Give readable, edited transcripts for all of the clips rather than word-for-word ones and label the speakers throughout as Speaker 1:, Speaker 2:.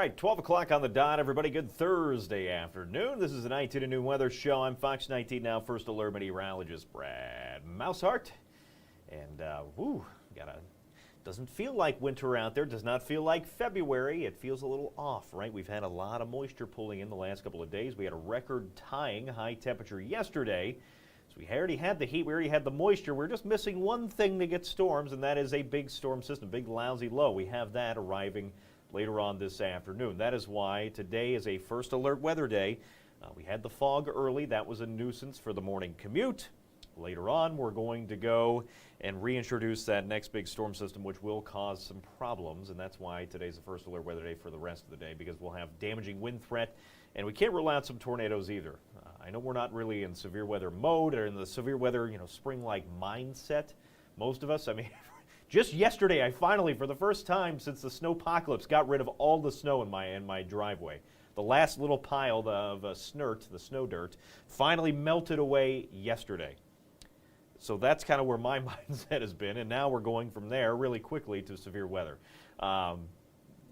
Speaker 1: right, 12 o'clock on the dot, everybody. Good Thursday afternoon. This is the 19 Noon Weather Show. I'm Fox 19 Now First Alert Meteorologist Brad Maushart. And, doesn't feel like winter out there. Does not feel like February. It feels a little off, right? We've had a lot of moisture pulling in the last couple of days. We had a record-tying high temperature yesterday. So we already had the heat, we already had the moisture. We're just missing one thing to get storms, and that is a big storm system, big lousy low. We have that arriving later on this afternoon. That is why today is a first alert weather day. We had the fog early. That was a nuisance for the morning commute. Later on, we're going to go and reintroduce that next big storm system, which will cause some problems, and that's why today's the first alert weather day for the rest of the day, because we'll have damaging wind threat, and we can't rule out some tornadoes either. I know we're not really in severe weather mode or in the severe weather, spring-like mindset. Most of us, just yesterday, I finally, for the first time since the snowpocalypse, got rid of all the snow in my driveway. The last little pile of snert, the snow dirt, finally melted away yesterday. So that's kind of where my mindset has been, and now we're going from there really quickly to severe weather.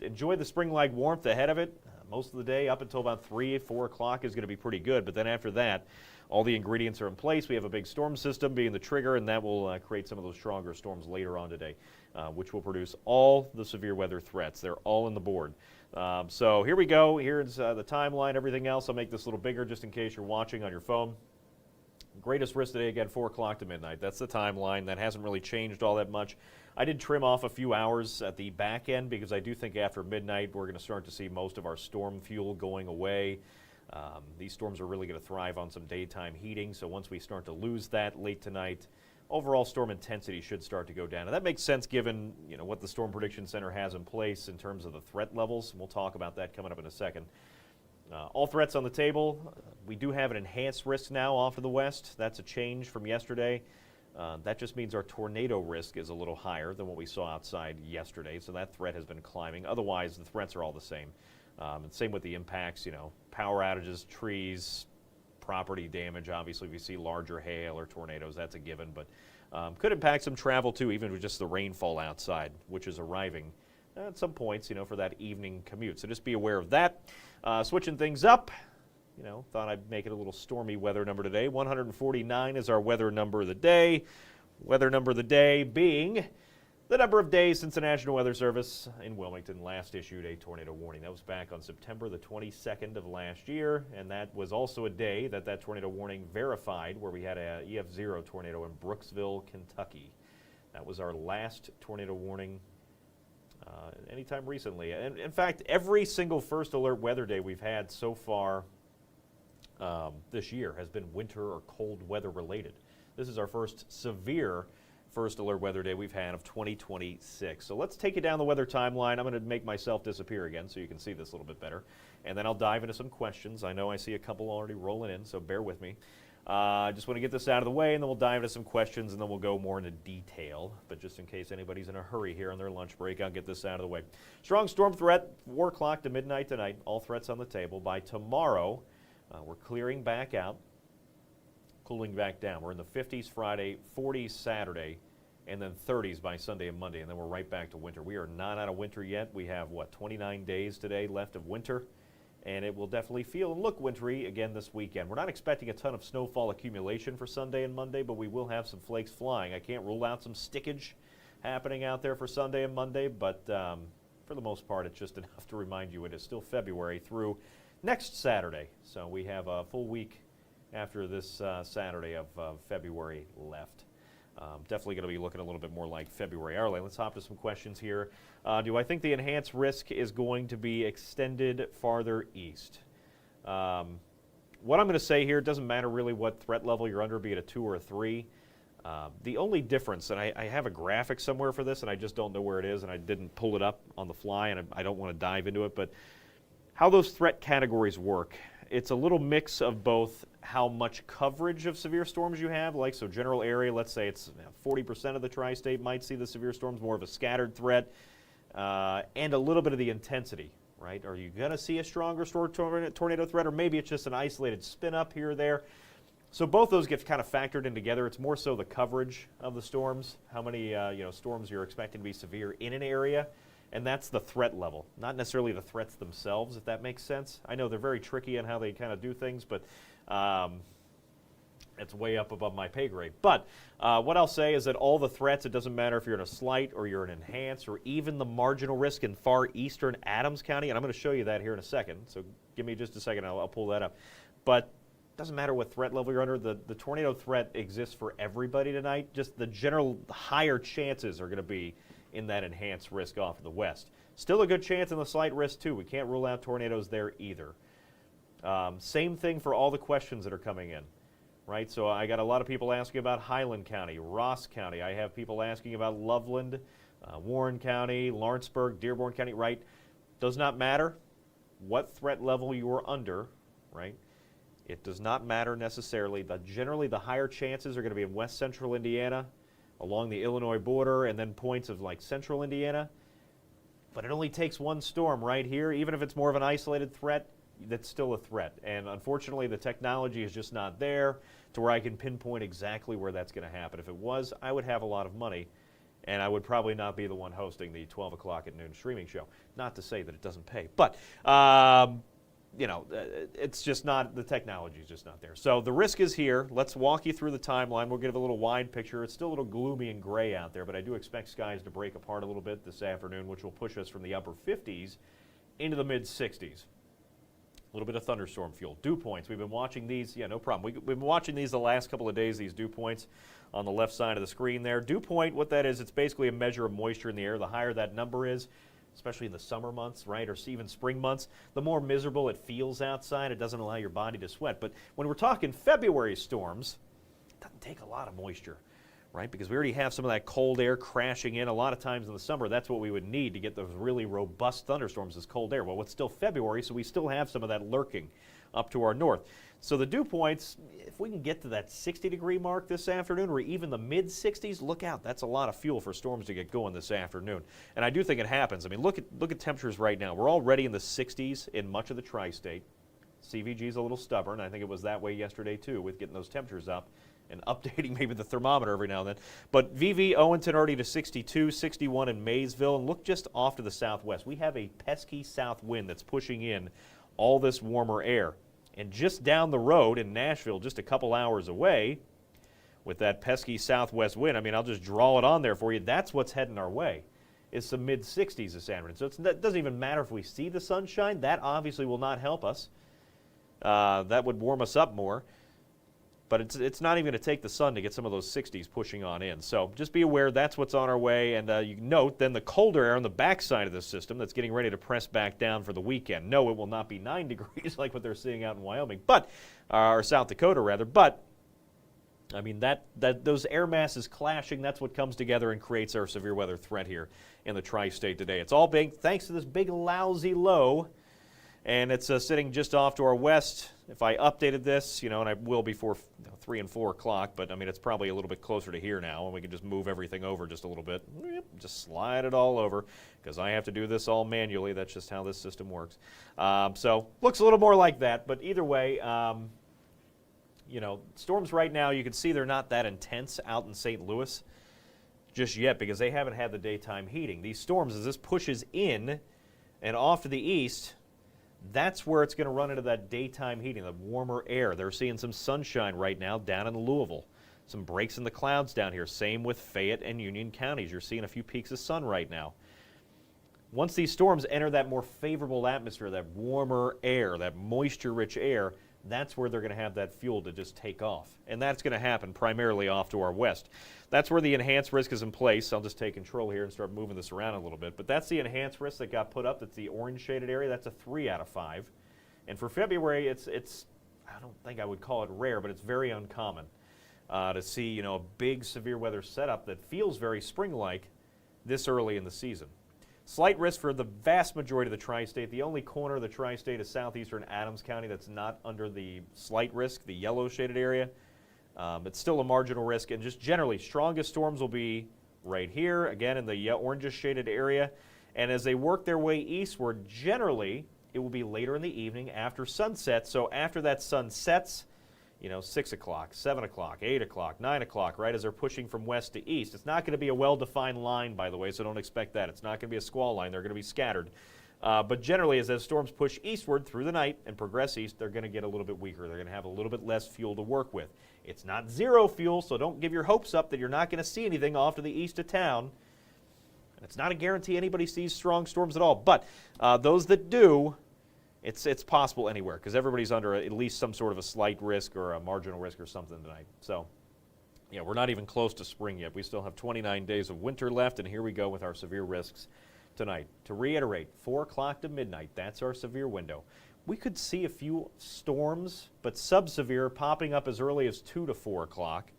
Speaker 1: Enjoy the spring-like warmth ahead of it. Most of the day up until about 3, 4 o'clock is going to be pretty good, but then after that, all the ingredients are in place. We have a big storm system being the trigger, and that will create some of those stronger storms later on today, which will produce all the severe weather threats. They're all in the board. So here we go. Here's the timeline, everything else. I'll make this a little bigger just in case you're watching on your phone. Greatest risk today, again, 4 o'clock to midnight. That's the timeline. That hasn't really changed all that much. I did trim off a few hours at the back end because I do think after midnight we're going to start to see most of our storm fuel going away. These storms are really going to thrive on some daytime heating, so once we start to lose that late tonight, overall storm intensity should start to go down. And that makes sense given what the Storm Prediction Center has in place in terms of the threat levels. We'll talk about that coming up in a second. All threats on the table. We do have an enhanced risk now off to the west. That's a change from yesterday. That just means our tornado risk is a little higher than what we saw outside yesterday, so that threat has been climbing. Otherwise, the threats are all the same. And same with the impacts, power outages, trees, property damage. Obviously, if you see larger hail or tornadoes, that's a given, but could impact some travel too, even with just the rainfall outside, which is arriving at some points, for that evening commute. So just be aware of that. Switching things up, thought I'd make it a little stormy weather number today. 149 is our weather number of the day. Weather number of the day being the number of days since the National Weather Service in Wilmington last issued a tornado warning. That was back on September the 22nd of last year, and that was also a day that tornado warning verified, where we had a EF0 tornado in Brooksville, Kentucky. That was our last tornado warning anytime recently. And in fact, every single first alert weather day we've had so far this year has been winter or cold weather related. This is our first severe first alert weather day we've had of 2026. So let's take you down the weather timeline. I'm going to make myself disappear again so you can see this a little bit better. And then I'll dive into some questions. I know I see a couple already rolling in, so bear with me. I just want to get this out of the way, and then we'll dive into some questions, and then we'll go more into detail. But just in case anybody's in a hurry here on their lunch break, I'll get this out of the way. Strong storm threat, 4 o'clock to midnight tonight. All threats on the table. By tomorrow, we're clearing back out, cooling back down. We're in the 50s Friday, 40s Saturday, and then 30s by Sunday and Monday, and then we're right back to winter. We are not out of winter yet. We have, 29 days today left of winter, and it will definitely feel and look wintry again this weekend. We're not expecting a ton of snowfall accumulation for Sunday and Monday, but we will have some flakes flying. I can't rule out some stickage happening out there for Sunday and Monday, but for the most part, it's just enough to remind you it is still February through next Saturday. So we have a full week after this Saturday of February left. Definitely going to be looking a little bit more like February. All right, let's hop to some questions here. Do I think the enhanced risk is going to be extended farther east? What I'm going to say here, it doesn't matter really what threat level you're under, be it a 2 or a 3. The only difference, and I have a graphic somewhere for this, and I just don't know where it is, and I didn't pull it up on the fly, and I don't want to dive into it, but how those threat categories work. It's a little mix of both how much coverage of severe storms you have, like so general area, let's say it's 40% of the tri-state might see the severe storms, more of a scattered threat, and a little bit of the intensity, right? Are you going to see a stronger tornado threat, or maybe it's just an isolated spin up here or there? So both those get kind of factored in together. It's more so the coverage of the storms, how many storms you're expecting to be severe in an area, And that's the threat level, not necessarily the threats themselves, if that makes sense. I know they're very tricky in how they kind of do things, but it's way up above my pay grade. But what I'll say is that all the threats, it doesn't matter if you're in a slight or you're in enhanced or even the marginal risk in far eastern Adams County, and I'm going to show you that here in a second, so give me just a second, I'll pull that up. But it doesn't matter what threat level you're under, the tornado threat exists for everybody tonight. Just the general higher chances are going to be in that enhanced risk off to the west. Still a good chance in the slight risk too. We can't rule out tornadoes there either. Same thing for all the questions that are coming in, right? So I got a lot of people asking about Highland County, Ross County. I have people asking about Loveland, Warren County, Lawrenceburg, Dearborn County, right? Does not matter what threat level you are under, right? It does not matter necessarily. Generally, the higher chances are going to be in west central Indiana, along the Illinois border, and then points of like central Indiana. But it only takes one storm right here. Even if it's more of an isolated threat, that's still a threat. And unfortunately, the technology is just not there to where I can pinpoint exactly where that's going to happen. If it was, I would have a lot of money, and I would probably not be the one hosting the 12 o'clock at noon streaming show. Not to say that it doesn't pay, but you know, it's just not, the technology is just not there. So the risk is here. Let's walk you through the timeline. We'll give a little wide picture. It's still a little gloomy and gray out there, but I do expect skies to break apart a little bit this afternoon, which will push us from the upper 50s into the mid 60s. A little bit of thunderstorm fuel. Dew points, we've been watching these. Yeah, no problem. We've been watching these the last couple of days, these dew points on the left side of the screen there. Dew point, what that is, it's basically a measure of moisture in the air. The higher that number is, especially in the summer months, right, or even spring months, the more miserable it feels outside. It doesn't allow your body to sweat. But when we're talking February storms, it doesn't take a lot of moisture, right, because we already have some of that cold air crashing in. A lot of times in the summer, that's what we would need to get those really robust thunderstorms, is cold air. Well, it's still February, so we still have some of that lurking up to our north. So the dew points, if we can get to that 60-degree mark this afternoon or even the mid-60s, look out. That's a lot of fuel for storms to get going this afternoon. And I do think it happens. I mean, look at temperatures right now. We're already in the 60s in much of the tri-state. CVG is a little stubborn. I think it was that way yesterday, too, with getting those temperatures up and updating maybe the thermometer every now and then. But VV, Owenton already to 62, 61 in Maysville. And look just off to the southwest. We have a pesky south wind that's pushing in all this warmer air. And just down the road in Nashville, just a couple hours away, with that pesky southwest wind, I mean, I'll just draw it on there for you. That's what's heading our way, is some mid-60s this afternoon. So it doesn't even matter if we see the sunshine. That obviously will not help us. That would warm us up more. But it's not even going to take the sun to get some of those 60s pushing on in. So just be aware that's what's on our way. And you can note then the colder air on the backside of the system that's getting ready to press back down for the weekend. No, it will not be 9 degrees like what they're seeing out in Wyoming, or South Dakota rather. But I mean, those air masses clashing, that's what comes together and creates our severe weather threat here in the tri-state today. It's all big thanks to this big lousy low. And it's sitting just off to our west. If I updated this, and I will before 3 and 4 o'clock, but I mean, it's probably a little bit closer to here now, and we can just move everything over just a little bit. Just slide it all over, because I have to do this all manually. That's just how this system works. So looks a little more like that, but either way, storms right now, you can see they're not that intense out in St. Louis just yet, because they haven't had the daytime heating. These storms, as this pushes in and off to the east, that's where it's going to run into that daytime heating, the warmer air. They're seeing some sunshine right now down in Louisville. Some breaks in the clouds down here. Same with Fayette and Union counties. You're seeing a few peaks of sun right now. Once these storms enter that more favorable atmosphere, that warmer air, that moisture-rich air, that's where they're going to have that fuel to just take off. And that's going to happen primarily off to our west. That's where the enhanced risk is in place. I'll just take control here and start moving this around a little bit. But that's the enhanced risk that got put up. That's the orange shaded area. That's a 3 out of 5. And for February, it's I don't think I would call it rare, but it's very uncommon to see a big severe weather setup that feels very spring-like this early in the season. Slight risk for the vast majority of the tri-state. The only corner of the tri-state is southeastern Adams County that's not under the slight risk, the yellow shaded area. It's still a marginal risk, and just generally, strongest storms will be right here, again in the orange shaded area. And as they work their way eastward, generally, it will be later in the evening after sunset. So after that sun sets, 6 o'clock, 7 o'clock, 8 o'clock, 9 o'clock, right, as they're pushing from west to east. It's not going to be a well-defined line, by the way, so don't expect that. It's not going to be a squall line. They're going to be scattered. But generally, as those storms push eastward through the night and progress east, they're going to get a little bit weaker. They're going to have a little bit less fuel to work with. It's not zero fuel, so don't give your hopes up that you're not going to see anything off to the east of town. And it's not a guarantee anybody sees strong storms at all. But those that do, it's possible anywhere because everybody's under at least some sort of a slight risk or a marginal risk or something tonight. So, yeah, we're not even close to spring yet. We still have 29 days of winter left, and here we go with our severe risks tonight. To reiterate, 4 o'clock to midnight, that's our severe window. We could see a few storms, but sub-severe popping up as early as 2 to 4 o'clock.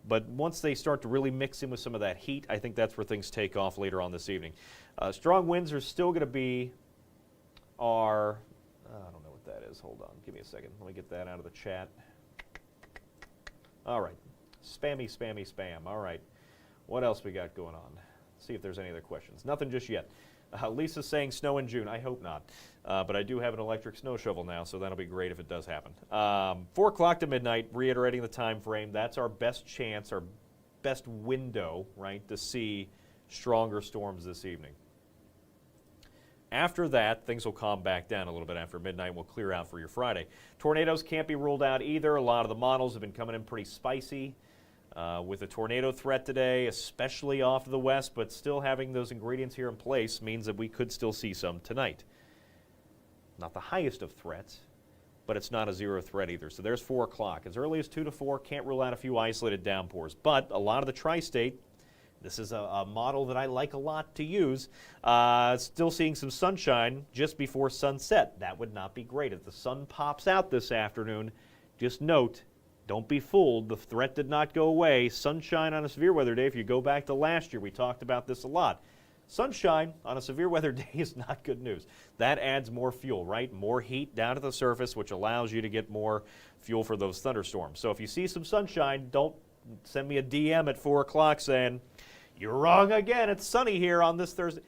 Speaker 1: But once they start to really mix in with some of that heat, I think that's where things take off later on this evening. Strong winds are still going to be our, I don't know what that is. Hold on. Give me a second. Let me get that out of the chat. All right. Spammy, spammy, spam. All right. What else we got going on? See if there's any other questions. Nothing just yet. Lisa's saying snow in June. I hope not. But I do have an electric snow shovel now, so that'll be great if it does happen. 4 o'clock to midnight, reiterating the time frame. That's our best chance, our best window, right, to see stronger storms this evening. After that, things will calm back down a little bit after midnight and we'll clear out for your Friday. Tornadoes can't be ruled out either. A lot of the models have been coming in pretty spicy. With a tornado threat today, especially off to the west, but still having those ingredients here in place means that we could still see some tonight. Not the highest of threats, but it's not a zero threat either. So there's 4 o'clock. As early as 2 to 4, can't rule out a few isolated downpours. But a lot of the tri-state, this is a model that I like a lot to use, still seeing some sunshine just before sunset. That would not be great. If the sun pops out this afternoon, just note, don't be fooled. The threat did not go away. Sunshine on a severe weather day, if you go back to last year, we talked about this a lot. Sunshine on a severe weather day is not good news. That adds more fuel, right? More heat down to the surface, which allows you to get more fuel for those thunderstorms. So if you see some sunshine, don't send me a DM at 4 o'clock saying, you're wrong again, it's sunny here on this Thursday.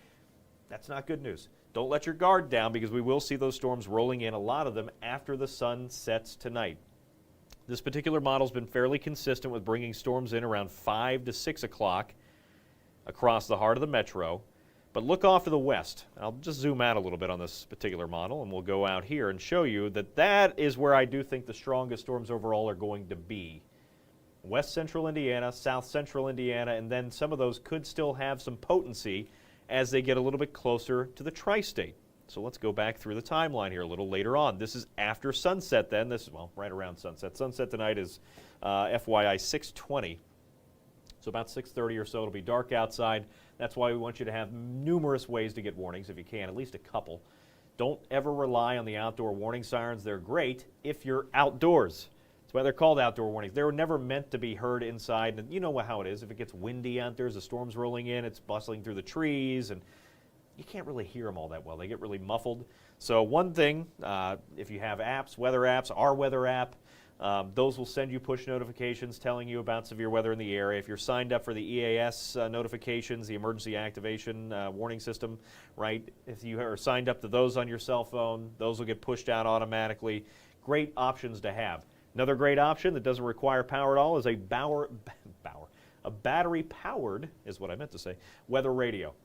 Speaker 1: That's not good news. Don't let your guard down because we will see those storms rolling in, a lot of them, after the sun sets tonight. This particular model's been fairly consistent with bringing storms in around 5 to 6 o'clock across the heart of the metro. But look off to the west. I'll just zoom out a little bit on this particular model, and we'll go out here and show you that that is where I do think the strongest storms overall are going to be. West central Indiana, south central Indiana, and then some of those could still have some potency as they get a little bit closer to the tri-state. So let's go back through the timeline here a little later on. This is after sunset then. This is, well, right around sunset. Sunset tonight is FYI 6:20. So about 6:30 or so, it'll be dark outside. That's why we want you to have numerous ways to get warnings if you can, at least a couple. Don't ever rely on the outdoor warning sirens. They're great if you're outdoors. That's why they're called outdoor warnings. They were never meant to be heard inside. And you know how it is. If it gets windy out there, as the storm's rolling in, it's bustling through the trees, and you can't really hear them all that well. They get really muffled. So one thing, if you have apps, weather apps, our weather app, those will send you push notifications telling you about severe weather in the area. If you're signed up for the EAS notifications, the Emergency Activation Warning System, right? If you are signed up to those on your cell phone, those will get pushed out automatically. Great options to have. Another great option that doesn't require power at all is a battery-powered, is what I meant to say, weather radio.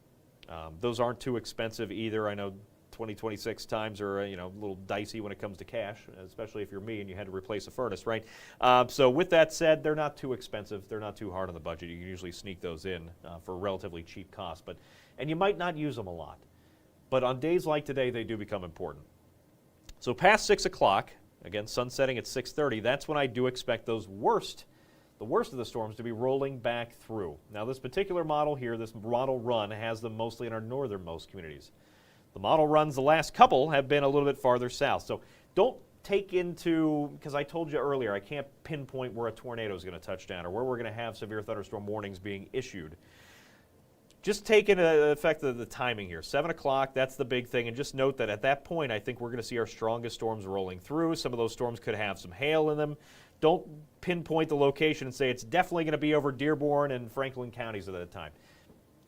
Speaker 1: Those aren't too expensive either. I know 2026 times are a little dicey when it comes to cash, especially if you're me and you had to replace a furnace, right? So with that said, they're not too expensive. They're not too hard on the budget. You can usually sneak those in for a relatively cheap cost, and you might not use them a lot. But on days like today, they do become important. So past 6 o'clock, again, sun setting at 6:30, that's when I do expect the worst of the storms to be rolling back through. Now this particular model here, this model run, has them mostly in our northernmost communities. The model runs, the last couple, have been a little bit farther south. So don't take into, because I told you earlier, I can't pinpoint where a tornado is going to touch down or where we're going to have severe thunderstorm warnings being issued. Just take into effect the timing here. 7 o'clock, that's the big thing. And just note that at that point, I think we're going to see our strongest storms rolling through. Some of those storms could have some hail in them. Don't pinpoint the location and say it's definitely going to be over Dearborn and Franklin counties at that time.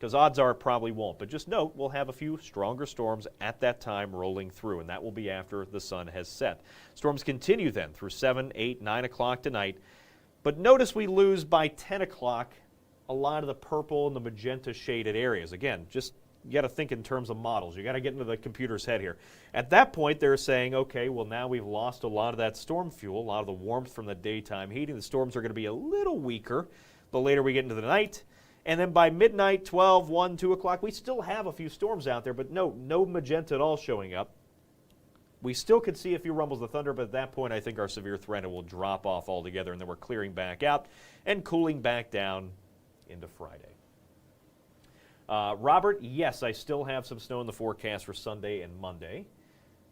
Speaker 1: because odds are it probably won't. But just note, we'll have a few stronger storms at that time rolling through, and that will be after the sun has set. Storms continue then through 7, 8, 9 o'clock tonight. But notice we lose by 10 o'clock a lot of the purple and the magenta shaded areas. Again, just you got to think in terms of models. You got to get into the computer's head here. At that point, they're saying, okay, well, now we've lost a lot of that storm fuel, a lot of the warmth from the daytime heating. The storms are going to be a little weaker the later we get into the night. And then by midnight, 12, 1, 2 o'clock, we still have a few storms out there, but no magenta at all showing up. We still could see a few rumbles of thunder, but at that point, I think our severe threat will drop off altogether, and then we're clearing back out and cooling back down into Friday. Robert, yes, I still have some snow in the forecast for Sunday and Monday.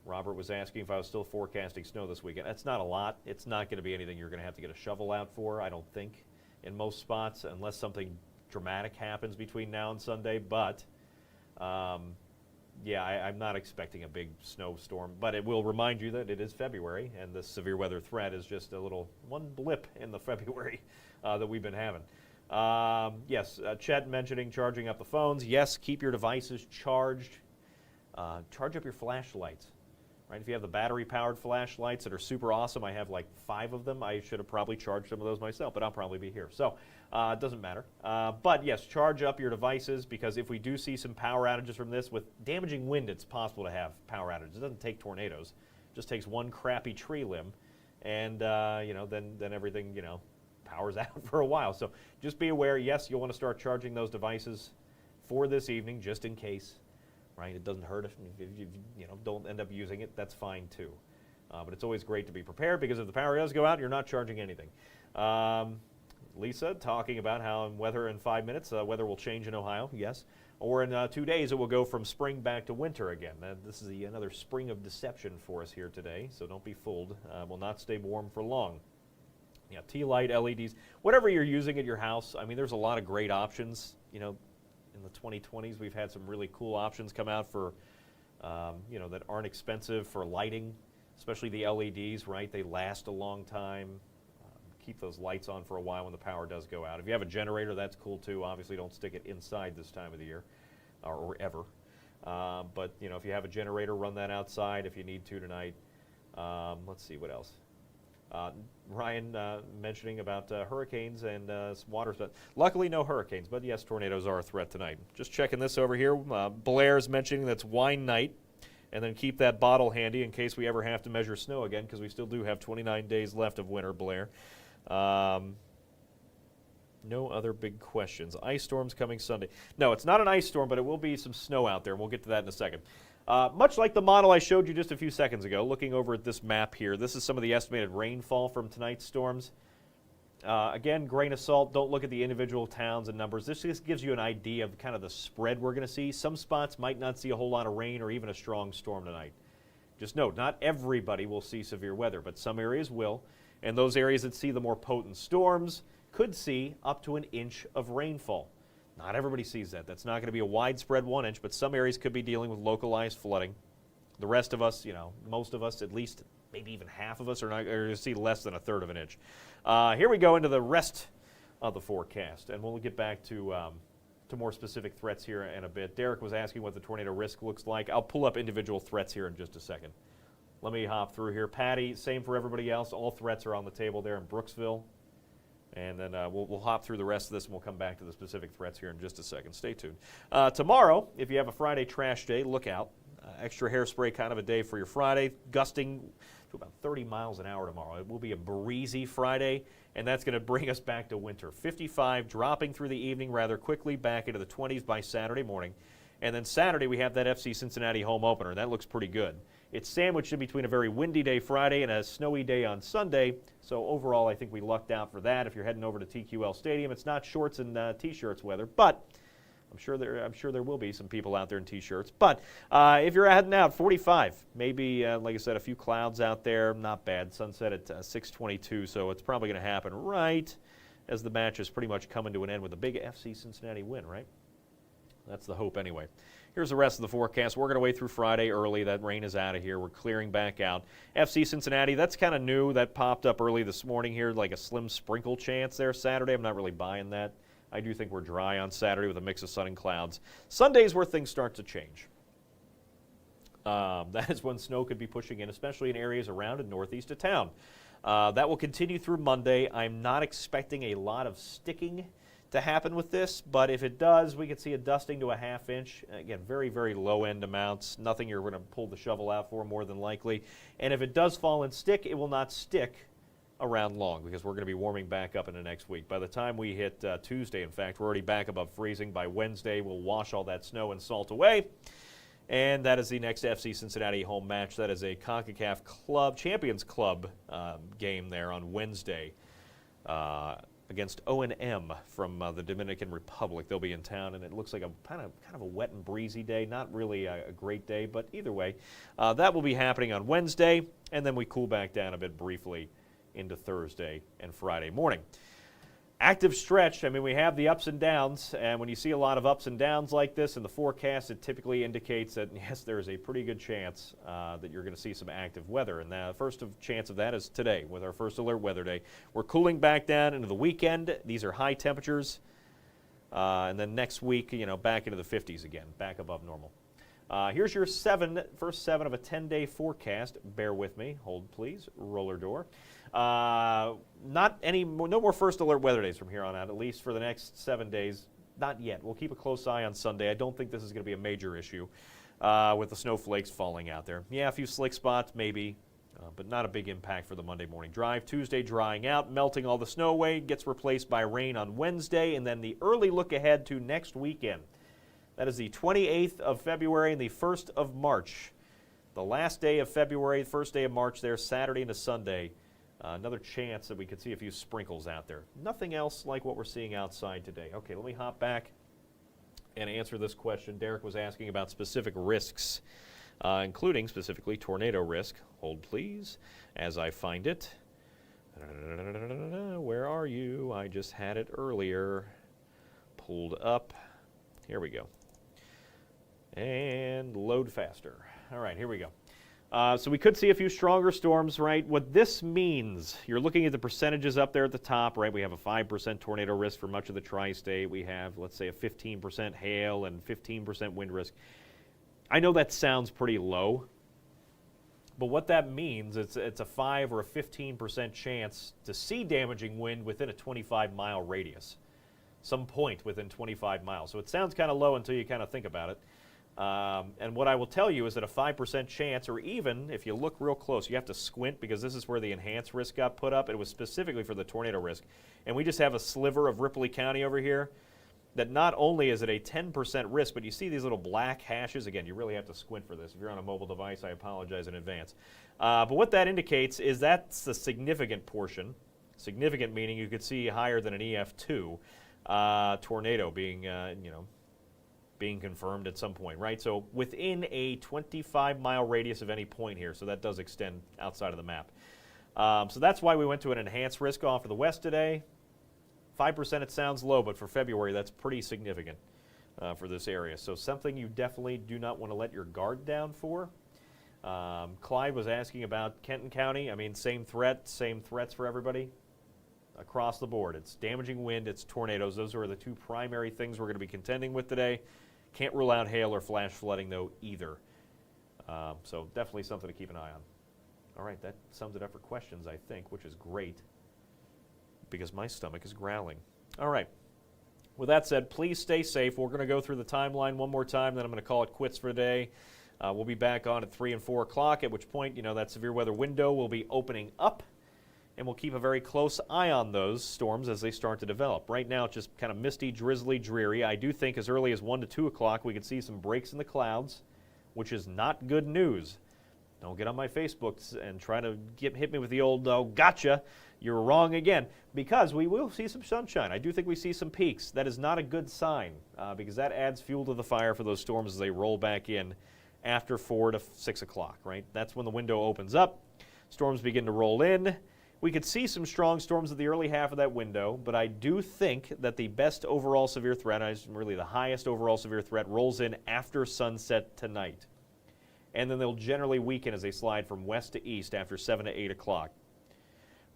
Speaker 1: Robert was asking if I was still forecasting snow this weekend. That's not a lot. It's not going to be anything you're going to have to get a shovel out for, I don't think, in most spots, unless something dramatic happens between now and Sunday. But, yeah, I'm not expecting a big snowstorm. But it will remind you that it is February, and the severe weather threat is just a little one blip in the February that we've been having. Yes, Chet mentioning charging up the phones. Yes, keep your devices charged. Charge up your flashlights. Right? If you have the battery-powered flashlights that are super awesome, I have like 5 of them. I should have probably charged some of those myself, but I'll probably be here. So it doesn't matter. But yes, charge up your devices, because if we do see some power outages from this, with damaging wind, it's possible to have power outages. It doesn't take tornadoes. It just takes one crappy tree limb, and then everything, powers out for a while. So just be aware, yes, you'll want to start charging those devices for this evening, just in case, right? It doesn't hurt if you don't end up using it. That's fine too. But it's always great to be prepared, because if the power does go out, you're not charging anything. Lisa talking about how in weather in 5 minutes, weather will change in Ohio, yes. Or in 2 days, it will go from spring back to winter again. This is another spring of deception for us here today, so don't be fooled. Will not stay warm for long. Yeah, T-light, LEDs, whatever you're using at your house. I mean, there's a lot of great options. In the 2020s, we've had some really cool options come out for, that aren't expensive for lighting, especially the LEDs, right? They last a long time. Keep those lights on for a while when the power does go out. If you have a generator, that's cool too. Obviously, don't stick it inside this time of the year, or ever. But, if you have a generator, run that outside if you need to tonight. Let's see, what else? Ryan mentioning about hurricanes and water stuff. Luckily, no hurricanes, but yes, tornadoes are a threat tonight. Just checking this over here. Blair's mentioning that's wine night, and then keep that bottle handy in case we ever have to measure snow again, because we still do have 29 days left of winter, Blair. No other big questions. Ice storms coming Sunday. No, it's not an ice storm, but it will be some snow out there, and we'll get to that in a second. Much like the model I showed you just a few seconds ago, looking over at this map here, this is some of the estimated rainfall from tonight's storms. Again, grain of salt, don't look at the individual towns and numbers. This just gives you an idea of kind of the spread we're going to see. Some spots might not see a whole lot of rain or even a strong storm tonight. Just note, not everybody will see severe weather, but some areas will. And those areas that see the more potent storms could see up to an inch of rainfall. Not everybody sees that. That's not going to be a widespread 1 inch, but some areas could be dealing with localized flooding. The rest of us, most of us, at least maybe even half of us, are going to see less than a third of an inch. Here we go into the rest of the forecast, and we'll get back to more specific threats here in a bit. Derek was asking what the tornado risk looks like. I'll pull up individual threats here in just a second. Let me hop through here. Patty, same for everybody else. All threats are on the table there in Brooksville. And then we'll hop through the rest of this, and we'll come back to the specific threats here in just a second. Stay tuned. Tomorrow, if you have a Friday trash day, look out. Extra hairspray kind of a day for your Friday, gusting to about 30 miles an hour tomorrow. It will be a breezy Friday, and that's going to bring us back to winter. 55, dropping through the evening rather quickly, back into the 20s by Saturday morning. And then Saturday, we have that FC Cincinnati home opener, and that looks pretty good. It's sandwiched in between a very windy day Friday and a snowy day on Sunday. So overall, I think we lucked out for that. If you're heading over to TQL Stadium, it's not shorts and T-shirts weather, but I'm sure there will be some people out there in T-shirts. But if you're heading out, 45, maybe, like I said, a few clouds out there. Not bad. Sunset at 6:22, so it's probably going to happen right as the match is pretty much coming to an end with a big FC Cincinnati win, right? That's the hope anyway. Here's the rest of the forecast. We're going to wait through Friday early. That rain is out of here. We're clearing back out. FC Cincinnati, that's kind of new. That popped up early this morning here, like a slim sprinkle chance there Saturday. I'm not really buying that. I do think we're dry on Saturday with a mix of sun and clouds. Sunday is where things start to change. That is when snow could be pushing in, especially in areas around and northeast of town. That will continue through Monday. I'm not expecting a lot of sticking to happen with this, but if it does, we could see a dusting to a ½ inch. Again, very, very low-end amounts. Nothing you're going to pull the shovel out for, more than likely. And if it does fall and stick, it will not stick around long because we're going to be warming back up in the next week. By the time we hit Tuesday, in fact, we're already back above freezing. By Wednesday, we'll wash all that snow and salt away. And that is the next FC Cincinnati home match. That is a CONCACAF Club, Champions Club game there on Wednesday against O&M from the Dominican Republic. They'll be in town, and it looks like a kind of a wet and breezy day. Not really a great day, but either way, that will be happening on Wednesday, and then we cool back down a bit briefly into Thursday and Friday morning. Active stretch, I mean, we have the ups and downs, and when you see a lot of ups and downs like this in the forecast, it typically indicates that, yes, there is a pretty good chance that you're going to see some active weather. And the first chance of that is today with our first alert weather day. We're cooling back down into the weekend. These are high temperatures. And then next week, back into the 50s again, back above normal. Here's your first seven of a 10-day forecast. Bear with me. Hold, please. Roller door. No more first alert weather days from here on out, at least for the next 7 days. Not yet. We'll keep a close eye on Sunday. I don't think this is going to be a major issue with the snowflakes falling out there. Yeah, a few slick spots maybe, but not a big impact for the Monday morning drive. Tuesday drying out, melting all the snow away, gets replaced by rain on Wednesday, and then the early look ahead to next weekend. That is the 28th of February and the 1st of March. The last day of February, first day of March there, Saturday into Sunday. Another chance that we could see a few sprinkles out there. Nothing else like what we're seeing outside today. Okay, let me hop back and answer this question. Derek was asking about specific risks, including specifically tornado risk. Hold, please, as I find it. Where are you? I just had it earlier. Pulled up. Here we go. And load faster. All right, here we go. So we could see a few stronger storms, right? What this means, you're looking at the percentages up there at the top, right? We have a 5% tornado risk for much of the tri-state. We have, let's say, a 15% hail and 15% wind risk. I know that sounds pretty low, but what that means, it's a 5 or a 15% chance to see damaging wind within a 25-mile radius, some point within 25 miles. So it sounds kind of low until you kind of think about it. And what I will tell you is that a 5% chance, or even if you look real close, you have to squint because this is where the enhanced risk got put up. It was specifically for the tornado risk. And we just have a sliver of Ripley County over here that not only is it a 10% risk, but you see these little black hashes. Again, you really have to squint for this. If you're on a mobile device, I apologize in advance. But what that indicates is that's a significant portion, significant meaning you could see higher than an EF2 tornado being confirmed at some point, right? So within a 25-mile radius of any point here, so that does extend outside of the map. So that's why we went to an enhanced risk off of the west today. 5% it sounds low, but for February that's pretty significant for this area. So something you definitely do not want to let your guard down for. Clyde was asking about Kenton County. I mean, same threats for everybody across the board. It's damaging wind, it's tornadoes. Those are the two primary things we're going to be contending with today. Can't rule out hail or flash flooding, though, either. So definitely something to keep an eye on. All right, that sums it up for questions, I think, which is great because my stomach is growling. All right. With that said, please stay safe. We're going to go through the timeline one more time, then I'm going to call it quits for today. We'll be back on at 3 and 4 o'clock, at which point, that severe weather window will be opening up. And we'll keep a very close eye on those storms as they start to develop. Right now, it's just kind of misty, drizzly, dreary. I do think as early as 1 to 2 o'clock, we could see some breaks in the clouds, which is not good news. Don't get on my Facebook and try to hit me with the old, oh, gotcha, you're wrong again, because we will see some sunshine. I do think we see some peaks. That is not a good sign because that adds fuel to the fire for those storms as they roll back in after 4 to 6 o'clock, right? That's when the window opens up. Storms begin to roll in. We could see some strong storms at the early half of that window, but I do think that the best overall severe threat, really the highest overall severe threat, rolls in after sunset tonight. And then they'll generally weaken as they slide from west to east after 7 to 8 o'clock.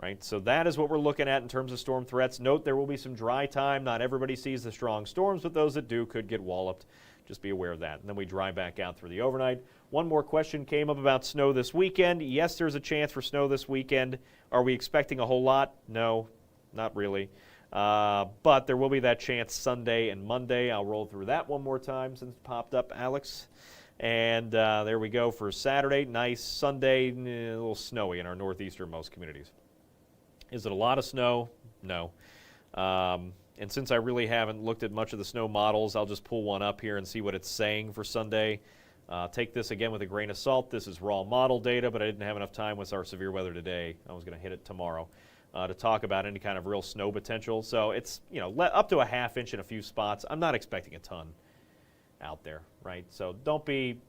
Speaker 1: right? So that is what we're looking at in terms of storm threats. Note there will be some dry time. Not everybody sees the strong storms, but those that do could get walloped. Just be aware of that. And then we dry back out through the overnight. One more question came up about snow this weekend. Yes, there's a chance for snow this weekend. Are we expecting a whole lot? No, not really. But there will be that chance Sunday and Monday. I'll roll through that one more time since it popped up, Alex. And there we go for Saturday. Nice. Sunday, a little snowy in our northeasternmost communities. Is it a lot of snow? No. And since I really haven't looked at much of the snow models, I'll just pull one up here and see what it's saying for Sunday. Take this again with a grain of salt. This is raw model data, but I didn't have enough time with our severe weather today. I was going to hit it tomorrow to talk about any kind of real snow potential. So it's, up to a ½ inch in a few spots. I'm not expecting a ton out there, right? So don't be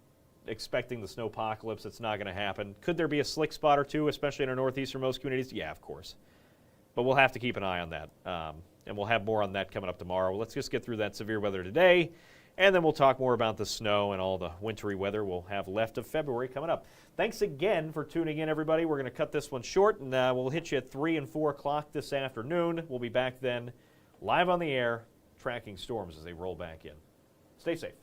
Speaker 1: expecting the snow apocalypse. It's not going to happen. Could there be a slick spot or two, especially in our northeasternmost communities? Yeah, of course. But we'll have to keep an eye on that. And we'll have more on that coming up tomorrow. Well, let's just get through that severe weather today, and then we'll talk more about the snow and all the wintry weather we'll have left of February coming up. Thanks again for tuning in, everybody. We're going to cut this one short, and we'll hit you at 3 and 4 o'clock this afternoon. We'll be back then live on the air, tracking storms as they roll back in. Stay safe.